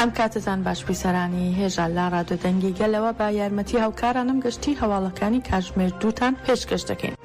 ئەم کاتتان باش بیسەرانی هێژە لا ڕادیۆ دەنگی گەلەوە با یارمەتی هاوکارانم گشتی هەواڵەکانی کاتژمێر 2 تان پێشکەش دەکەین.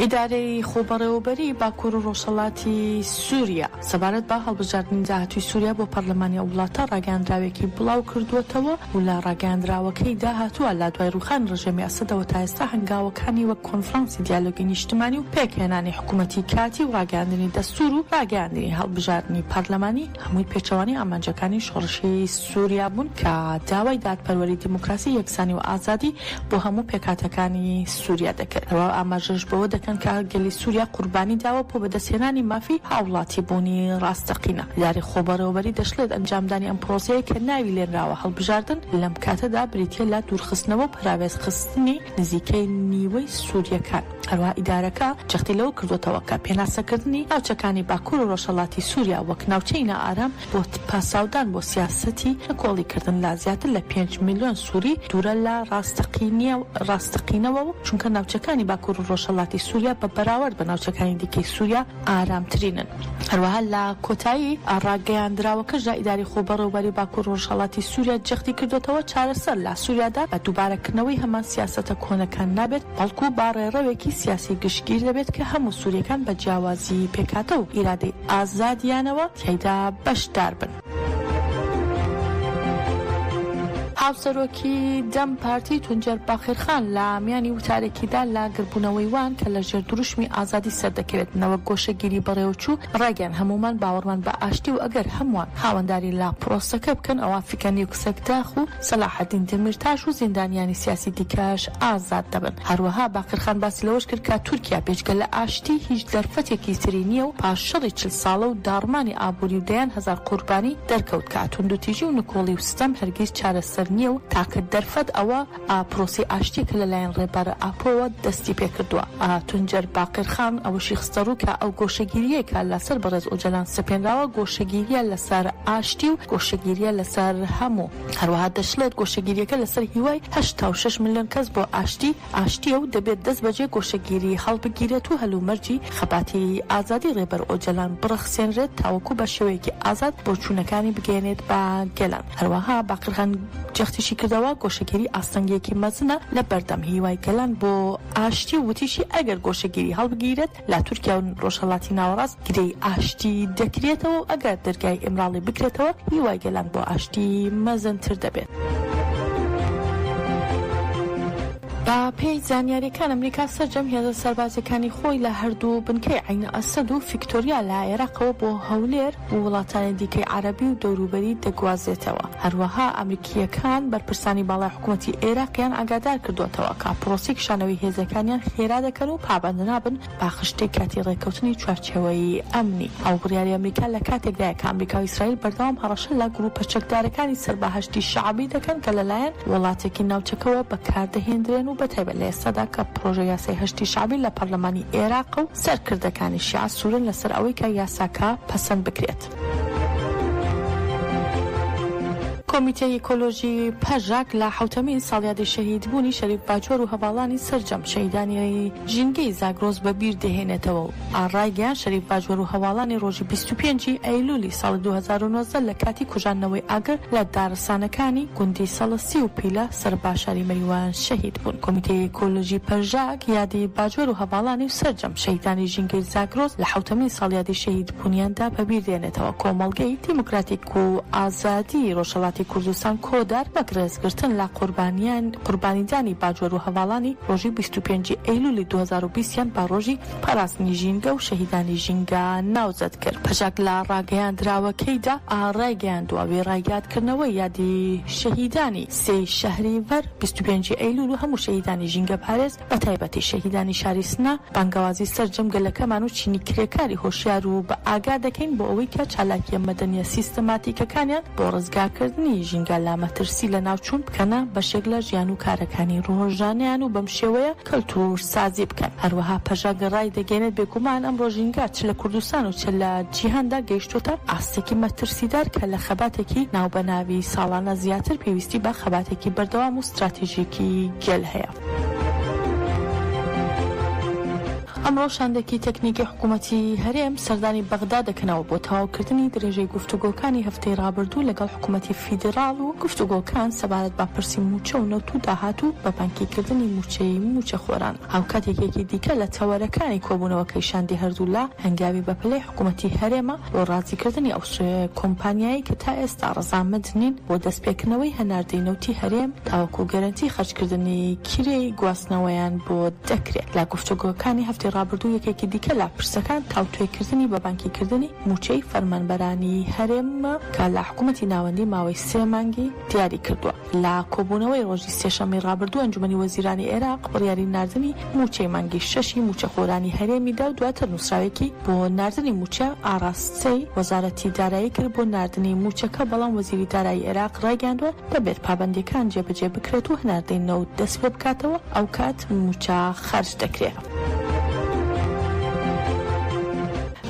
ئیدارەی خۆبەڕێوەبەری باکوور و ڕۆژهەڵاتی سووریا سەبارەت بە هەڵبژاردننی داهاتووی سووریا بۆ پەرلەمانی وڵاتە ڕاگەاندراوێکی بڵاو کردووەتەوە و لە ڕاگەاندراوەکەی داهاتووە لا دوای ڕوخان ڕژێمی ئەسەدەوە تا ئێستا هەنگاوەکانی وەک کۆنفرانسی دیالۆگی نیشتیمانی و پێکهێنانی حکوومەتی کاتی و ڕاگەاندنی دەستوور و ڕاگەاندنی هەڵبژاردننی پەرلەمانی هەمووی پێچەوانی ئامانجەکانی شۆڕشی سووریا بوون کە داوای دادپەروەری دیموکراسی یەکسانی و ئازادی بۆ هەموو پێکهاتەکانی سووریا دەکرد. ئەوە ئاماژەش بەوە دەکەن کە گەلی سووریا قوربانی داوە بۆ بەدەستهێنانی مافی هاوڵاتی بوونی ڕاستەقینە. ئیدارەی خۆبەڕێوەبەری دەشڵێت ئەنجامدانی ئەم پرۆسەیە کە ناوی لێنراوە هەڵبژاردن لەم کاتەدا بریتیە لە دوورخستنەوە و پراوێزخستنی نزیکەی نیوەی سووریەکان. هەروەها ئیدارەکە جەختی لەوە کردوتەوە کە پێناسەکردنی ناوچەکانی باکوور و ڕۆژهەڵاتی سووریا وەک ناوچەی نائارام بۆ پاساودان بۆ سیاسەتی کۆڵیکردن لا زیاتر لە 5 میلیۆن سووری دوورە لە ڕاستەقینەوە و چونکە ناوچەکانی باکوور و ڕۆژهەڵاتی سووریا بە بەراورد بە ناوچەکانی دیکەی سووریا ئارامترینن. هەروەها لە کۆتایی ڕاگەیاندراوەکەشدا ئیداری خۆبەڕێوەبەری باکوور و ڕۆژهەڵاتی سووریا جەختی کردوتەوە چارەسەر لە سووریادا بە دووبارەکردنەوەی هەمان سیاسەتە کۆنەکان نابێت بەڵکو باڕێڕەوێکی سیاسی گشتگیر دەبێت کە هەموو سووریەکان بە جیاوازی پێکاتە و ئیرادەی ئازادیانەوە تیایدا بەشدار بن. هاوسەرۆکی دەم پارتی تونجەر باقیرخان لە میانی وتارێکیدا لا گربوونەوەی وان کە لە ژێر دروشمی ئازادی سەردەکەوێت نەوە گۆشەگیری بەڕێوەچوو ڕاگەیان هەمومان باوەڕمان بە ئاشتی و ئەگەر هەمووان هاوەنداری لا پرۆسەکە بکەن ئەوە فیکەنی و کسەکداخ و سەلاحەدین دەمیرتاش و زیندانیانی سیاسی دیکەش ئازاد دەبن. هەروەها باقیرخان باسی لەوەش کرد کە تورکیا پێشگە لە ئاشتی هیچ دەرفەتێکی تری نییە و پاشەڕی 40 ساڵە و داڕمانی ئابووری و دەیان هەزار قوربانی دەرکەوت کە توندوتیژی و نکۆڵی و ستەم هەرگیز چارەسەر نییە و تاکە دەرفەت ئەوە پرۆسی ئاشتی کە لەلایەن ڕێبارە ئاپۆوە دەستی پێکردووە. تونجەر باقیرخان ئەوەشی خستەڕوو کە ئەو گۆشەگیریەکە لەسەر بەڕێز ئۆجەلان سپێنراوە گۆشەگیریە لەسەر ئاشتی و گۆشەگیریە لەسەر هەموو. هەروەها دەشڵێت گۆشەگیریەکە لەسەر هیوای 86 میلیۆن کەس بۆ ئاشتیە و دەبێت دەست بەجێ گۆشەگیری هەڵبگیرێت و هەلومەرجی خەباتی ئازادی ڕێبەر ئۆجەلان بڕەخسێنرێت تاوەکو بە شێوەیەکی ئازاد بۆ چوونەکانی بگەێنێت بە گەلان. هەروەها باقیرخان جەختیشی کردەوە گۆشەگیری ئاستەنگێکی مەزنە لە بەردەم هیوای گەلان بۆ ئاشتی و وتیشی ئەگەر گۆشەگیری هەڵبگیرێت لە تورکیا و ڕۆژهەڵاتی ناوەڕاست گرەی ئاشتی دەکرێتەوە و ئەگەر دەرگای ئیمراڵی بکرێتەوە هیوای گەلان بۆ ئاشتی مەزنتر دەبێت. با پێی زانیاریەکان ئەمریکا سەرجەم هێزە سەربازەکانی خۆی لە هەردوو بنکەی عینە ئەسەد و ڤیکتۆریا لە عێراقەوە بۆ هەولێر و وڵاتانی دیکەی عەرەبی و دەوروبەری دەگوازێتەوە. هەروەها ئەمریکیەکان بەرپرسانی باڵای حکوومەتی عێراقیان ئاگادار کردوتەوە کە پرۆسی کشانەوەی هێزەکانیان خێرا دەکەن و پابەند نابن با خشتەی کاتی ڕێکەوتنی چوارچێوەی ئەمنی. هەڵبڕیاری ئەمریکا لە کاتێکدایە کە ئەمریکا و ئیسرائیل بەردەوام هەڕەشە لە گروپە چەکدارەکانی سەربەهەشتی شەعبی دەکەن کە لەلایەن وڵاتێکی ناوچەکەوە بەکاردەهێنرێن و بەتایبەت لە ئێستادا کە پرۆژە یاسای هەشتی شەعبی لە پەرلەمانی عێراق و سەرکردەکانی شیعە سوورن لەسەر ئەوەی کە یاساکە پەسەند بکرێت. کۆمیتەی ئیکۆلۆژی پەژاک لە حوتەمین ساڵیادی شەهیدبوونی شەریف باجۆر و هەواڵانی سەرجەم شەهیدانی ژینگەی زاگرۆز بەبیر دەهێنێتەوە و ئاڕایگەیان شەریف باجۆر و هەواڵانی ڕۆژی 25 ئەیلولی ساڵی 2019 لە کاتی کوژانەوەی ئاگر لە دارستانەکانی گوندی سەڵەسی و پیلە سەرباشاری مەریوان شەهید بوون. کۆمیتەی ئیکۆلۆژی پەژاک یادی باجۆر و هەواڵانی و سەرجەم شەهیدانی ژینگەی زاگرۆز لە حوتەمین ساڵیادی شەهیدبوونیاندا بەبیر دێنێتەوە. کۆمەڵگەی دیموکراتیک و ئازادی ڕۆژهەڵاتی کوردستان کۆدار بە گرێزگرتن لە قوربانیدانی باجۆر و هەواڵانی ڕۆژی 25 ئەیلولی 2020 با ڕۆژی پاراستنی ژینگە و شەهیدانی ژینگە ناوزەد کرد. پەژاک لە ڕاگەیاندراوەکەیدا ئاڕایگەیاندووە وێ ڕایگاتکردنەوەی یادی شەهیدانی سێ شەهریڤەر 25 ئەیلول و هەموو شەهیدانی ژینگە پارێز بە تایبەتی شەهیدانی شاری سنا بانگەوازی سەرجەم گەلەکەمان و چینی کرێکاری هۆشیار و بە ئاگا دەکەین بۆ ئەوەی کە چالاکیە مەدەنیە سیستەماتیکەکانیان بۆ ڕزگارکردنی ژینگە لا مەترسی لە ناوچوون بکەنە بەشێک لە ژیان و کارەکانی ڕۆژانەیان و بەم شێوەیە کەلتور سازی بکەن. هەروەها پەژاک ڕای دەگەێنێت بێگومان ئەمڕۆ ژینگە چ لە کوردستان و چ لە جیهاندا گەیشتوتە ئاستێکی مەترسیدار کە لە خەباتێکی ناوبەناوی ساڵانە زیاتر پێویستی بە خەباتێکی بەردەوام و استراتیژیکی گەل هەیە. ئەمڕۆ شاندێکی تەکنیکی حکوومەتی هەرێم سەردانی بەغدا دەکەنەوە بۆ تەواوکردنی درێژەی گفتوگۆکانی هەفتەی ڕابردوو لەگەڵ حکوومەتی فیدراڵ و گفتوگۆکان سەبارەت بە پرسی موچە و نەوت و داهاتوو بە بانکیکردنی موچەی موچە خۆران. هاوکاتێکێکی دیکە لە تەوەرەکانی کۆبوونەوەکەی شاندی هەردوو لە هەنگاوی بەپلەی حکوومەتی هەرێمە بۆ ڕازیکردنی ئەو کۆمپانیایی کە تا ئێستا ڕەزامەند نین بۆ دەستپێکردنەوەی هەناردەی نەوتی هەرێم تاوەکو گەرەنتی خەرجکردنی کرێی گواستنەوەیان بۆ دەکرێت. لە گفتوگۆکانی هەفتەی ڕابردوو یەکێکی دیکە لە پرسەکان تاوتوێکردنی بە بانکیکردنی موچەی فەرمانبەرانی هەرێم کە لە حکوومەتی ناوەندی ماوەی 3 مانگی دیاری کردووە. لە کۆبوونەوەی ڕۆژی سێشەمەی ڕابردوو ئەنجومەنی وەزیرانی عێراق بڕیاری ناردنی موچەی مانگی 6 موچەخۆرانی هەرێمی دا و دواتر نووسراوێکی بۆ ناردنی موچە ئاراستەی وەزارەتی دارایی کرد بۆ ناردنی موچەکە، بەڵام وەزیری دارایی عێراق ڕایگەاندووە دەبێت پابەندیەکان جێبەجێ بکرێت و هەناردەی نەوت دەست پێ بکاتەوە، ئەو کات موچە خەرج دەکرێت.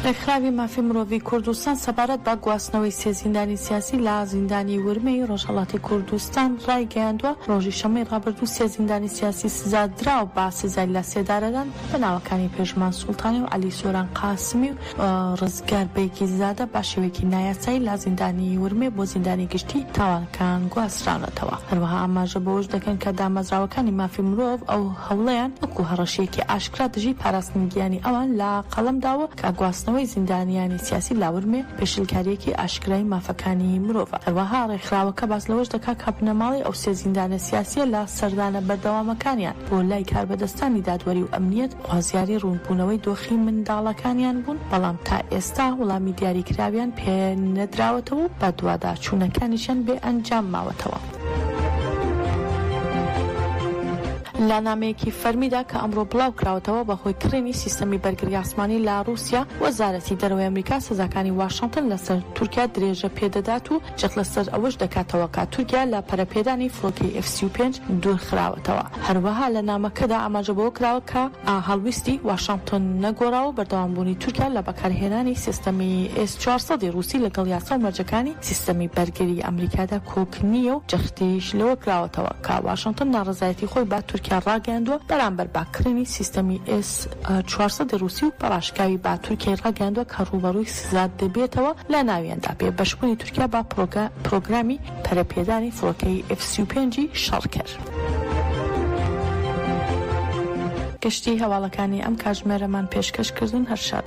ڕێکخراوی مافی مرۆڤی کوردستان سەبارەت بە گواستنەوەی سێ زیندانی سیاسی لە زیندانی ورمەی ڕۆژهەڵاتی کوردستان ڕایگەیاندووە. ڕۆژی شەمەی ڕابردوو سێ زیندانی سیاسی سزادراوە بە سزای لە سێدارەدان بە ناوەکانی پێشمان سوڵتانی و عەلی سۆران قاسمی و ڕزگار بەیگی زادە بە شێوەیەکی نایاسایی لە زیندانی ورمێ بۆ زیندانی گشتی تاوانەکان گواسترانەتەوە. هەروەها ئاماژە بەوەش دەکەن کە دامەزراوەکانی مافی مرۆڤ ئەو هەوڵەیان وەکو هەڕەشەیەکی ئاشکرا دژی پاراستنی گیانی ئەوان لە قەڵەمداوە کە گواستنەوەی زیندانیانی سیاسی لاورمێ پێشلکاریەکی ئاشکرای مافەکانی مرۆڤە. هەروەها ڕێکخراوەکە باس لەوەش دەکات کە بنەماڵی ئەو سێ زیندانە سیاسیە لە سەردانە بەردەوامەکانیان بۆ لای کاربەدەستانی دادوەری و ئەمنیەت خوازیاری ڕوونبوونەوەی دۆخی منداڵەکانیان بوون، بەڵام تا ئێستا وەڵامی دیاریکراویان پێ نەدراوەتەوە و بە دوواداچوونەکانیشان بێ ئەنجام ماوەتەوە. لە نامەیەکی فەرمیدا کە ئەمڕۆ بڵاو کراوەتەوە بەهۆی کڕینی سیستەمی بەرگری ئاسمانی لە رووسیا، وەزارەتی دەرەوەی ئەمریکا سزاکانی واشنگتن لەسەر تورکیا درێژە پێدەدات و جەخت لەسەر ئەوەش دەکاتەوە کە تورکیا لە پەرەپێدانی فڕۆکەی F-35 دوورخراوەتەوە. هەروەها لە نامەکەدا ئاماژە بەوە کراوە کە هەڵویستی واشنگتن نەگۆڕاوە بەردەوامبوونی تورکیا لە بەکارهێنانی سیستەمی S-400 رووسی لەگەڵ یاسا و مەرجەکانی سیستەمی بەرگری ئەمریکادا کۆک نییە و جەختیش لەوە کراوەتەوە کە واشنگتن ناڕەزایەتی خۆی با تورکیا ڕاگەاندووە بەرامبەر باکردنی سیستەمی S-400 رووسی و بەڕاشکاوی با تورکیای ڕاگەاندووە کە ڕوبەڕووی سزا دەبێتەوە لە ناویاندا بێ بەشبوونی تورکیا با پرۆگرامی پەرەپێدانی فڕۆکەی F-35 شەڕ کرد. گشتی هەواڵەکانی ئەم کاتژمێرەمان پێشکەشکردن هەر شەر.